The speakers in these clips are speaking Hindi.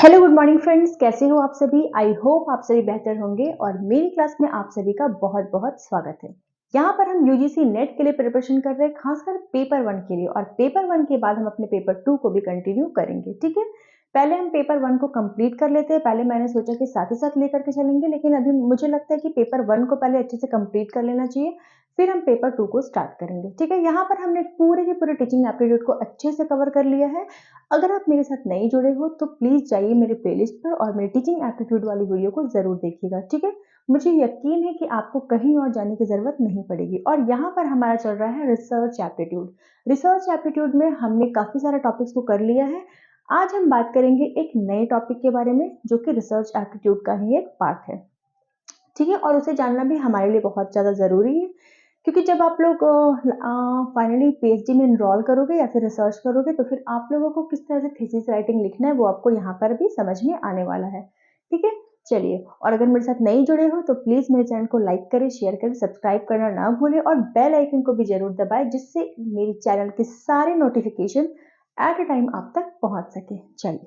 हेलो गुड मॉर्निंग फ्रेंड्स, कैसे हो आप सभी। आई होप आप सभी बेहतर होंगे और मेरी क्लास में आप सभी का बहुत बहुत स्वागत है। यहाँ पर हम यूजीसी नेट के लिए प्रिपरेशन कर रहे हैं, खासकर पेपर 1 के लिए, और पेपर 1 के बाद हम अपने पेपर 2 को भी कंटिन्यू करेंगे। ठीक है, पहले हम पेपर 1 को कंप्लीट कर लेते हैं। पहले मैंने सोचा कि साथ ही साथ लेकर के चलेंगे, लेकिन अभी मुझे लगता है कि पेपर 1 को पहले अच्छे से कंप्लीट कर लेना चाहिए, फिर हम पेपर 2 को स्टार्ट करेंगे। ठीक है, यहाँ पर हमने पूरे के पूरे टीचिंग एप्टीट्यूड को अच्छे से कवर कर लिया है। अगर आप मेरे साथ नहीं जुड़े हो तो प्लीज जाइए मेरे प्लेलिस्ट पर और मेरे टीचिंग एप्टीट्यूड वाली वीडियो को जरूर देखिएगा। ठीक है, मुझे यकीन है कि आपको कहीं और जाने की जरूरत नहीं पड़ेगी। और यहाँ पर हमारा चल रहा है रिसर्च एप्टीट्यूड। रिसर्च एप्टीट्यूड में हमने काफी सारे टॉपिक्स को कर लिया है। आज हम बात करेंगे एक नए टॉपिक के बारे में जो कि रिसर्च एप्टीट्यूड का ही एक पार्ट है। ठीक है, और उसे जानना भी हमारे लिए बहुत ज़्यादा ज़रूरी है, क्योंकि जब आप लोग फाइनली पीएचडी में इनरोल करोगे या फिर रिसर्च करोगे तो फिर आप लोगों को किस तरह से थीसिस राइटिंग लिखना है वो आपको यहाँ पर भी समझ में आने वाला है। ठीक है, चलिए, और अगर मेरे साथ नहीं जुड़े हो तो प्लीज़ मेरे चैनल को लाइक करें, शेयर करें, सब्सक्राइब करना ना भूलें और बेल आइकन को भी जरूर दबाएं, जिससे मेरे चैनल के सारे नोटिफिकेशन एट अ टाइम आप तक पहुँच सके। चलिए,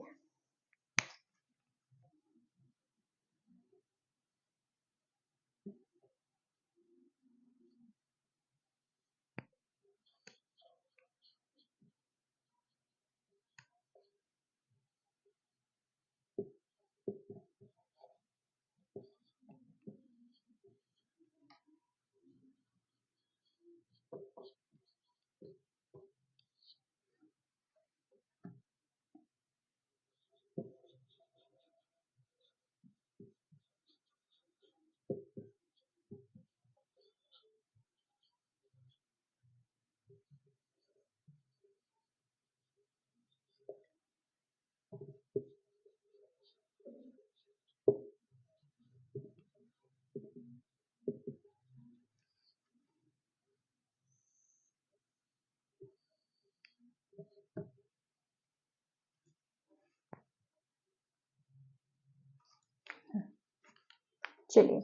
चलिए,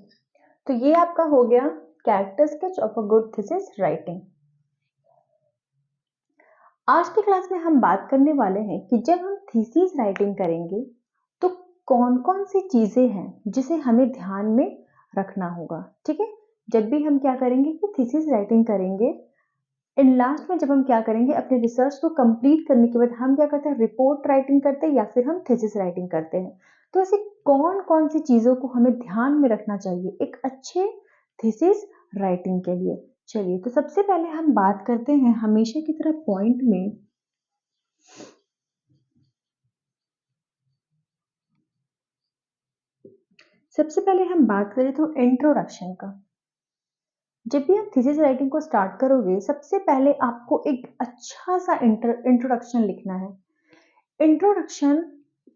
तो ये आपका हो गया character sketch of a good thesis writing. आज की क्लास में हम बात करने वाले हैं कि जब हम थीसिस राइटिंग करेंगे तो कौन कौन सी चीजें हैं जिसे हमें ध्यान में रखना होगा। ठीक है, जब भी हम क्या करेंगे कि थीसिस राइटिंग करेंगे, इन लास्ट में जब हम क्या करेंगे, अपने रिसर्च को कंप्लीट करने के बाद हम क्या करते हैं, रिपोर्ट राइटिंग करते हैं या फिर हम थीसिस राइटिंग करते हैं। तो ऐसी कौन कौन सी चीजों को हमें ध्यान में रखना चाहिए एक अच्छे थीसिस राइटिंग के लिए। चलिए, तो सबसे पहले हम बात करते हैं हमेशा की तरह पॉइंट में। सबसे पहले हम बात करें तो इंट्रोडक्शन का। जब भी आप थीसिस राइटिंग को स्टार्ट करोगे, सबसे पहले आपको एक अच्छा सा इंट्रोडक्शन लिखना है। इंट्रोडक्शन,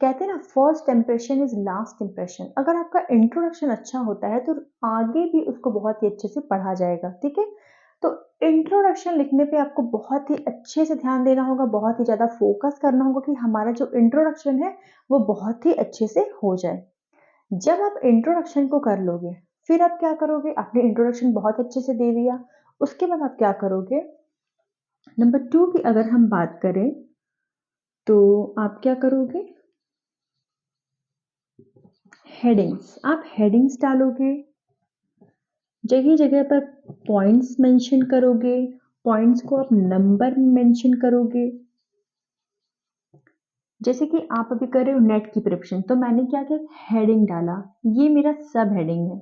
कहते हैं ना, first impression is last impression. अगर आपका इंट्रोडक्शन अच्छा होता है तो आगे भी उसको बहुत ही अच्छे से पढ़ा जाएगा। ठीक है, तो इंट्रोडक्शन लिखने पे आपको बहुत ही अच्छे से ध्यान देना होगा, बहुत ही ज़्यादा फोकस करना होगा कि हमारा जो इंट्रोडक्शन है वो बहुत ही अच्छे से हो जाए। जब आप इंट्रोडक्शन को कर लोगे, फिर आप क्या करोगे, आपने इंट्रोडक्शन बहुत अच्छे से दे दिया, उसके बाद आप क्या करोगे, नंबर 2 की अगर हम बात करें तो आप क्या करोगे, हेडिंग्स। आप हेडिंग्स डालोगे, जगह जगह पर पॉइंट्स मेंशन करोगे, पॉइंट्स को आप नंबर में मेंशन करोगे। जैसे कि आप अभी कर रहे हो नेट की प्रिपरेशन, तो मैंने क्या किया, हेडिंग डाला, ये मेरा सब हेडिंग है।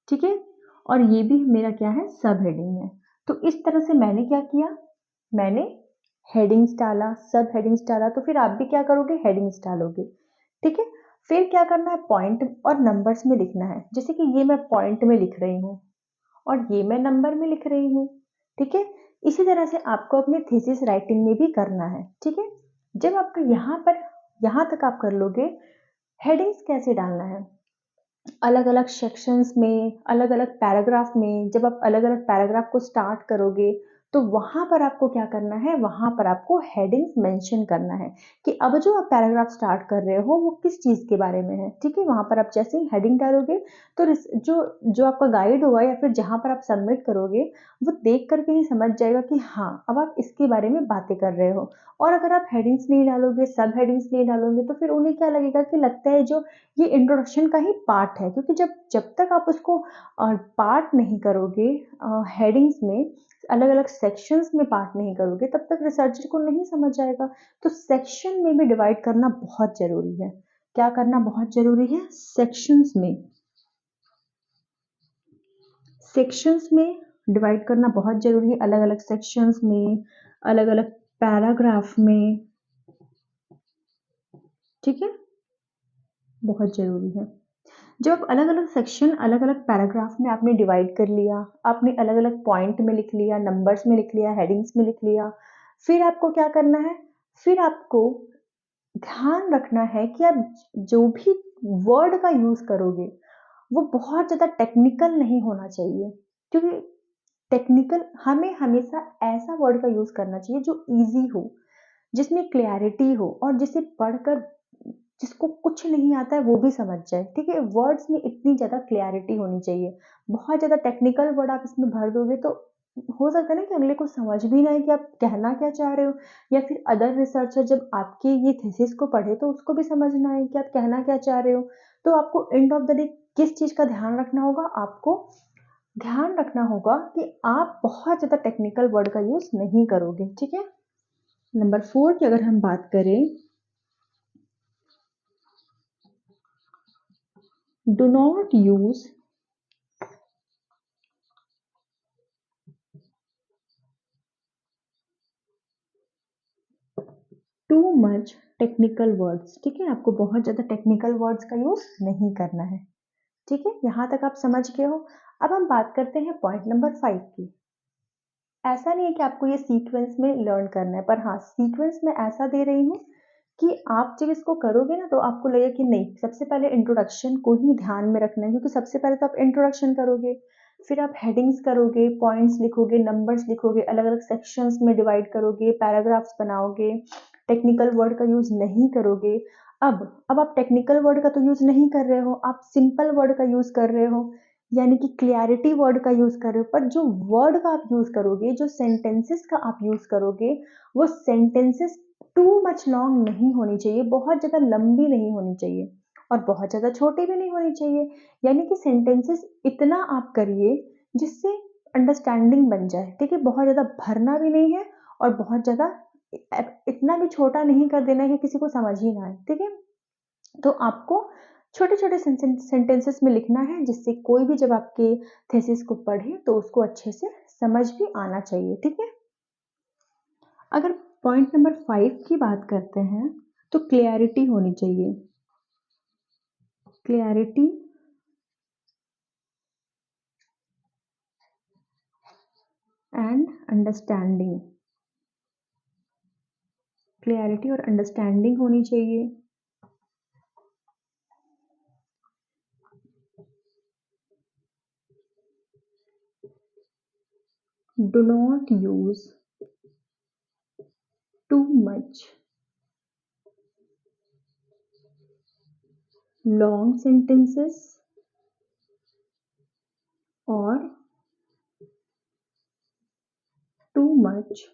ठीक है, और ये भी मेरा क्या है, सब हेडिंग है। तो इस तरह से मैंने क्या किया, मैंने हेडिंग्स डाला, सब हेडिंग्स डाला, तो फिर आप भी क्या करोगे, हेडिंग्स डालोगे। ठीक है, फिर क्या करना है, पॉइंट और नंबर्स में लिखना है। जैसे कि ये मैं पॉइंट में लिख रही हूँ और ये मैं नंबर में लिख रही हूँ। ठीक है, इसी तरह से आपको अपने थीसिस राइटिंग में भी करना है। ठीक है, जब आपका यहाँ तक आप कर लोगे, हेडिंग्स कैसे डालना है, अलग अलग सेक्शंस में, अलग अलग पैराग्राफ में, जब आप अलग अलग पैराग्राफ को स्टार्ट करोगे तो वहाँ पर आपको क्या करना है, वहाँ पर आपको हेडिंग्स मेंशन करना है कि अब जो आप पैराग्राफ स्टार्ट कर रहे हो वो किस चीज़ के बारे में है, ठीक है। वहाँ पर आप जैसे ही हेडिंग डालोगे तो जो जो आपका गाइड होगा या फिर जहाँ पर आप सबमिट करोगे वो देख करके ही समझ जाएगा कि हाँ अब आप इसके बारे में बातें कर रहे हो। और अगर आप हेडिंग्स नहीं डालोगे, सब हेडिंग्स नहीं डालोगे, तो फिर उन्हें क्या लगेगा कि लगता है जो ये इंट्रोडक्शन का ही पार्ट है, क्योंकि जब जब तक आप उसको पार्ट नहीं करोगे, हेडिंग्स में अलग अलग सेक्शंस में पार्ट नहीं करोगे, तब तक रिसर्चर को नहीं समझ आएगा। तो सेक्शन में भी डिवाइड करना बहुत जरूरी है। क्या करना बहुत जरूरी है, सेक्शंस में, सेक्शंस में डिवाइड करना बहुत जरूरी है, अलग अलग सेक्शंस में, अलग अलग पैराग्राफ में, ठीक है, बहुत जरूरी है। जब आप अलग अलग सेक्शन, अलग अलग पैराग्राफ में आपने डिवाइड कर लिया, आपने अलग अलग पॉइंट में लिख लिया, नंबर्स में लिख लिया, हेडिंग्स में लिख लिया, फिर आपको क्या करना है, फिर आपको ध्यान रखना है कि आप जो भी वर्ड का यूज करोगे वो बहुत ज्यादा टेक्निकल नहीं होना चाहिए, क्योंकि टेक्निकल, हमें हमेशा ऐसा वर्ड का यूज करना चाहिए जो इजी हो, जिसमें क्लैरिटी हो और जिसे पढ़कर जिसको कुछ नहीं आता है वो भी समझ जाए, ठीक है। वर्ड्स में इतनी ज़्यादा क्लैरिटी होनी चाहिए। बहुत ज़्यादा टेक्निकल वर्ड आप इसमें भर दोगे तो हो सकता है ना कि अगले को समझ भी ना आए कि आप कहना क्या चाह रहे हो, या फिर अदर रिसर्चर जब आपके ये थीसिस को पढ़े तो उसको भी समझ ना आए कि आप कहना क्या चाह रहे हो। तो आपको एंड ऑफ द डे किस चीज़ का ध्यान रखना होगा, आपको ध्यान रखना होगा कि आप बहुत ज़्यादा टेक्निकल वर्ड का यूज़ नहीं करोगे, ठीक है। नंबर 4 की अगर हम बात करें, do not use too much technical words, ठीक है। आपको बहुत ज़्यादा टेक्निकल वर्ड्स का यूज़ नहीं करना है, ठीक है। यहाँ तक आप समझ गए हो। अब हम बात करते हैं पॉइंट नंबर 5 की। ऐसा नहीं है कि आपको ये सीक्वेंस में लर्न करना है, पर हाँ सीक्वेंस में ऐसा दे रही हूँ कि आप जब इसको करोगे ना तो आपको लगेगा कि नहीं, सबसे पहले इंट्रोडक्शन को ही ध्यान में रखना है, क्योंकि सबसे पहले तो आप इंट्रोडक्शन करोगे, फिर आप हेडिंग्स करोगे, पॉइंट्स लिखोगे, नंबर्स लिखोगे, अलग अलग सेक्शंस में डिवाइड करोगे, पैराग्राफ्स बनाओगे, टेक्निकल वर्ड का यूज नहीं करोगे। अब आप टेक्निकल वर्ड का तो यूज नहीं कर रहे हो, आप सिंपल वर्ड का यूज कर रहे हो, यानी कि क्लैरिटी वर्ड का यूज कर रहे हो। पर जो वर्ड का आप यूज करोगे, जो सेंटेंसेस का आप यूज करोगे, वो सेंटेंसेस टू मच लॉन्ग नहीं होनी चाहिए, बहुत ज़्यादा लंबी नहीं होनी चाहिए और बहुत ज़्यादा छोटी भी नहीं होनी चाहिए। यानी कि सेंटेंसेस इतना आप करिए जिससे अंडरस्टैंडिंग बन जाए, ठीक है। बहुत ज़्यादा भरना भी नहीं है और बहुत ज़्यादा इतना भी छोटा नहीं कर देना है कि किसी को समझ ही ना आए, ठीक है। तो आपको छोटे छोटे सेंटेंसेस में लिखना है, जिससे कोई भी जब आपके थीसिस को पढ़े तो उसको अच्छे से समझ भी आना चाहिए, ठीक है। अगर पॉइंट नंबर 5 की बात करते हैं तो क्लियरिटी होनी चाहिए, क्लियरिटी एंड अंडरस्टैंडिंग, क्लियरिटी और अंडरस्टैंडिंग होनी चाहिए। Do not use too much long sentences और टू मच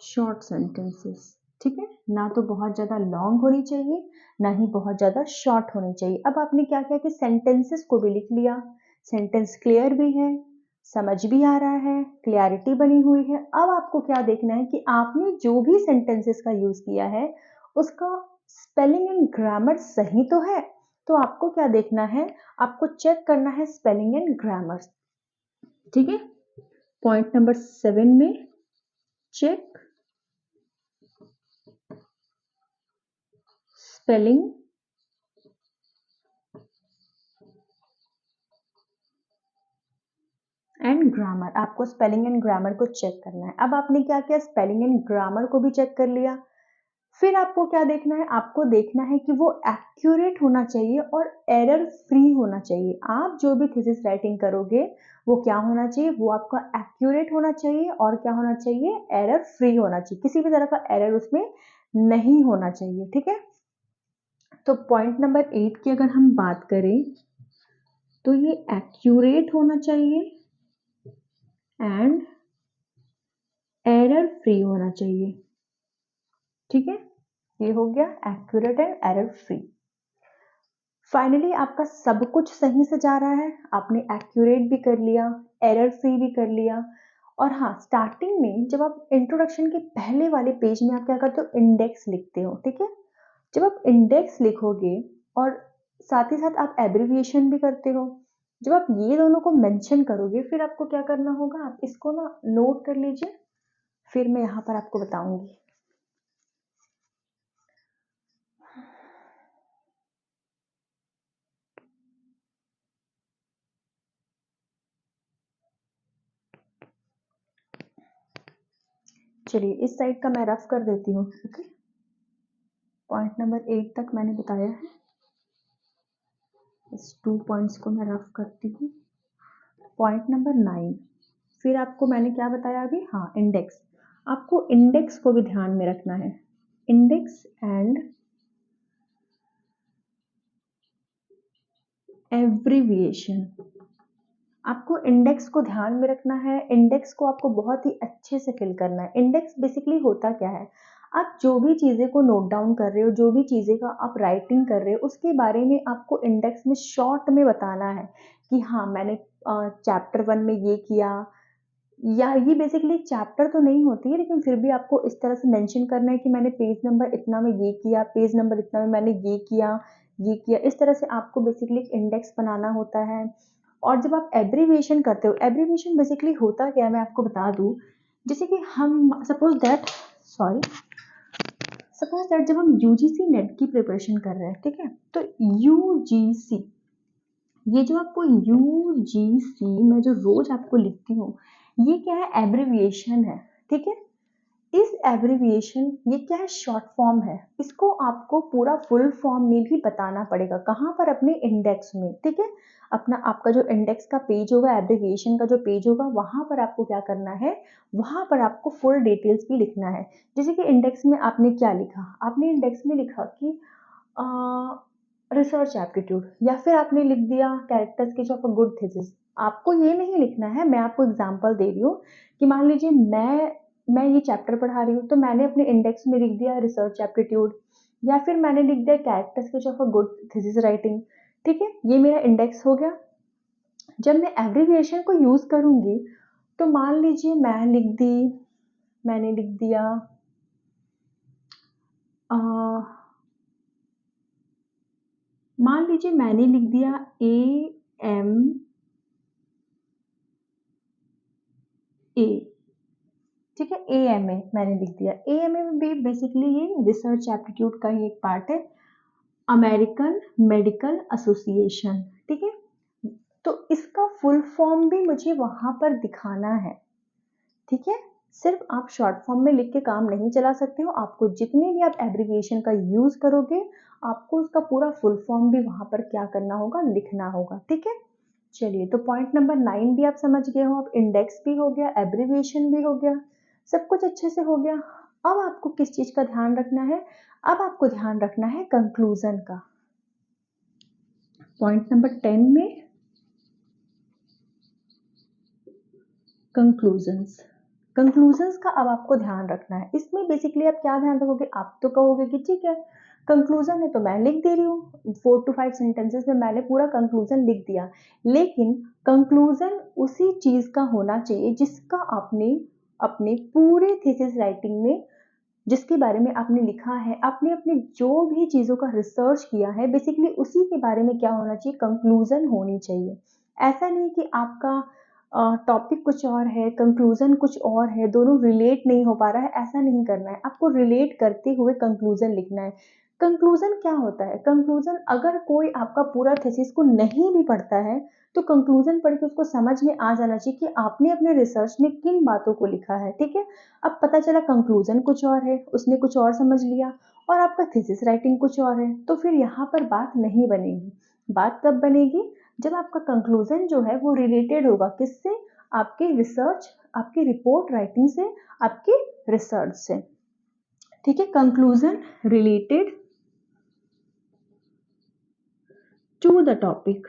शॉर्ट सेंटेंसेस, ठीक है। ना तो बहुत ज़्यादा लॉन्ग होनी चाहिए, ना ही बहुत ज़्यादा शॉर्ट होनी चाहिए। अब आपने क्या किया कि सेंटेंसेस को भी लिख लिया, सेंटेंस क्लियर भी है, समझ भी आ रहा है, क्लियरिटी बनी हुई है। अब आपको क्या देखना है कि आपने जो भी सेंटेंसेस का यूज़ किया है उसका स्पेलिंग एंड ग्रामर सही तो है। तो आपको क्या देखना है, आपको चेक करना है स्पेलिंग एंड ग्रामर, ठीक है। पॉइंट नंबर 7 में चेक स्पेलिंग एंड ग्रामर, आपको स्पेलिंग एंड ग्रामर को चेक करना है। अब आपने क्या किया, स्पेलिंग एंड ग्रामर को भी चेक कर लिया, फिर आपको क्या देखना है, आपको देखना है कि वो एक्यूरेट होना चाहिए और एरर फ्री होना चाहिए। आप जो भी थीसिस राइटिंग करोगे वो क्या होना चाहिए, वो आपका एक्यूरेट होना चाहिए और क्या होना चाहिए, एरर फ्री होना चाहिए। किसी भी तरह का एरर उसमें नहीं होना चाहिए, ठीक है। तो पॉइंट नंबर 8 की अगर हम बात करें तो ये एक्यूरेट होना चाहिए एंड एरर फ्री होना चाहिए, ठीक है। ये हो गया accurate and error free. Finally आपका सब कुछ सही से जा रहा है, आपने एक्यूरेट भी कर लिया, एरर फ्री भी कर लिया। और हाँ, स्टार्टिंग में जब आप इंट्रोडक्शन के पहले वाले पेज में आप क्या करते हो, इंडेक्स लिखते हो, ठीक है। जब आप इंडेक्स लिखोगे और साथ ही साथ आप एब्रिविएशन भी करते हो, जब आप ये दोनों को मेंशन करोगे फिर आपको क्या करना होगा, आप इसको ना नोट कर लीजिए, फिर मैं यहाँ पर आपको बताऊंगी। चलिए इस साइड का मैं रफ कर देती हूँ, ओके। पॉइंट नंबर 8 तक मैंने बताया है, इस 2 पॉइंट्स को मैं रफ करती हूँ। पॉइंट नंबर 9, फिर आपको मैंने क्या बताया अभी, हाँ इंडेक्स। आपको इंडेक्स को भी ध्यान में रखना है, इंडेक्स एंड एब्रिविएशन। आपको इंडेक्स को ध्यान में रखना है, इंडेक्स को आपको बहुत ही अच्छे से फिल करना है। इंडेक्स बेसिकली होता क्या है, आप जो भी चीज़ें को नोट डाउन कर रहे हो, जो भी चीज़ें का आप राइटिंग कर रहे हो, उसके बारे में आपको इंडेक्स में शॉर्ट में बताना है कि हाँ मैंने चैप्टर 1 में ये किया, या ये बेसिकली चैप्टर तो नहीं होती है लेकिन फिर भी आपको इस तरह से मेंशन करना है कि मैंने पेज नंबर इतना में ये किया, पेज नंबर इतना में मैंने ये किया, ये किया। इस तरह से आपको बेसिकली इंडेक्स बनाना होता है। और जब आप एब्रीविएशन करते हो, एब्रीविएशन बेसिकली होता क्या है मैं आपको बता दूं। जैसे कि हम सपोज दैट जब हम यूजीसी नेट की प्रिपरेशन कर रहे हैं, ठीक है, तो यूजीसी, ये जो आपको यूजीसी मैं जो रोज आपको लिखती हूँ, ये क्या है, एब्रिविएशन है, ठीक है। इस एब्रिविएशन ये क्या है, शॉर्ट फॉर्म है, इसको आपको पूरा फुल फॉर्म में भी बताना पड़ेगा। कहाँ पर, अपने इंडेक्स में, ठीक है। अपना आपका जो इंडेक्स का पेज होगा, एब्रिविएशन का जो पेज होगा, वहां पर आपको क्या करना है, वहां पर आपको फुल डिटेल्स भी लिखना है। जैसे कि इंडेक्स में आपने क्या लिखा, आपने इंडेक्स में लिखा कि रिसर्च एप्टीट्यूड, या फिर आपने लिख दिया character sketch of a good thesis. आपको ये नहीं लिखना है, मैं आपको एग्जांपल दे रही हूँ कि मान लीजिए मैं ये चैप्टर पढ़ा रही हूँ, तो मैंने अपने इंडेक्स में लिख दिया रिसर्च एप्टीट्यूड, या फिर मैंने लिख दिया character sketch of a good thesis writing, ठीक है। ये मेरा इंडेक्स हो गया। जब मैं एब्रिविएशन को यूज करूंगी तो मान लीजिए मैंने लिख दिया मान लीजिए मैंने लिख दिया AMA, ठीक है, AMA मैंने लिख दिया। AMA में भी बेसिकली ये रिसर्च एप्टीट्यूड का ही एक पार्ट है, अमेरिकन मेडिकल एसोसिएशन, ठीक है। तो इसका फुल फॉर्म भी मुझे वहां पर दिखाना है, ठीक है। सिर्फ आप शॉर्ट फॉर्म में लिख के काम नहीं चला सकते हो, आपको जितने भी आप एब्रिविएशन का यूज करोगे, आपको उसका पूरा फुल फॉर्म भी वहां पर क्या करना होगा, लिखना होगा, ठीक है। चलिए, तो पॉइंट नंबर 9 भी आप समझ गए हो, अब इंडेक्स भी हो गया, एब्रिविएशन भी हो गया, सब कुछ अच्छे से हो गया। अब आपको किस चीज का ध्यान रखना है, अब आपको ध्यान रखना है कंक्लूजन का। पॉइंट नंबर 10 में कंक्लूजन्स का अब आपको ध्यान रखना है। इसमें बेसिकली आप क्या ध्यान रखोगे, आप तो कहोगे कि ठीक है कंक्लूजन है तो मैं लिख दे रही हूँ, 4 to 5 सेंटेंसेस में मैंने पूरा कंक्लूजन लिख दिया। लेकिन कंक्लूजन उसी चीज का होना चाहिए जिसका आपने अपने पूरे थीसिस राइटिंग में, जिसके बारे में आपने लिखा है, आपने अपने जो भी चीजों का रिसर्च किया है, बेसिकली उसी के बारे में क्या होना चाहिए, कंक्लूजन होनी चाहिए। ऐसा नहीं कि आपका टॉपिक कुछ और है, कंक्लूजन कुछ और है, दोनों रिलेट नहीं हो पा रहा है, ऐसा नहीं करना है। आपको रिलेट करते हुए कंक्लूजन लिखना है। कंक्लूजन क्या होता है? कंक्लूजन, अगर कोई आपका पूरा थीसिस को नहीं भी पढ़ता है तो कंक्लूजन पढ़ के उसको समझ में आ जाना चाहिए कि आपने अपने रिसर्च में किन बातों को लिखा है, ठीक है। अब पता चला कंक्लूजन कुछ और है, उसने कुछ और समझ लिया और आपका थीसिस राइटिंग कुछ और है, तो फिर यहाँ पर बात नहीं बनेगी। बात तब बनेगी जब आपका कंक्लूजन जो है वो रिलेटेड होगा किससे? आपके रिसर्च, आपकी रिपोर्ट राइटिंग से, आपके रिसर्च से, ठीक है। Conclusion related to the topic,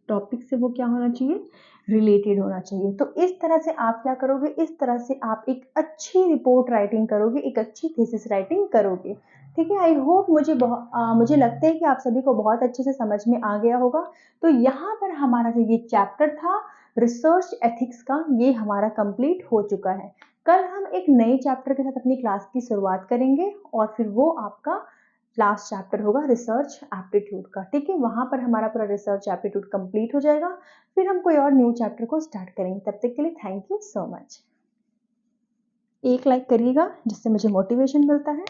topic से वो क्या होना चाहिए? रिलेटेड होना चाहिए। तो इस तरह से आप क्या करोगे? इस तरह से आप एक अच्छी रिपोर्ट राइटिंग करोगे, एक अच्छी थीसिस राइटिंग करोगे, ठीक है। आई होप मुझे लगता है कि आप सभी को बहुत अच्छे से समझ में आ गया होगा। तो यहाँ पर हमारा जो ये चैप्टर था रिसर्च एथिक्स का, ये हमारा कंप्लीट हो चुका है। कल हम एक नए चैप्टर के साथ अपनी क्लास की शुरुआत करेंगे और फिर वो आपका लास्ट चैप्टर होगा रिसर्च एप्टीट्यूड का, ठीक है। वहां पर हमारा पूरा रिसर्च एप्टीट्यूड कंप्लीट हो जाएगा, फिर हम कोई और न्यू चैप्टर को स्टार्ट करेंगे। तब तक के लिए थैंक यू सो मच। एक लाइक करिएगा जिससे मुझे मोटिवेशन मिलता है।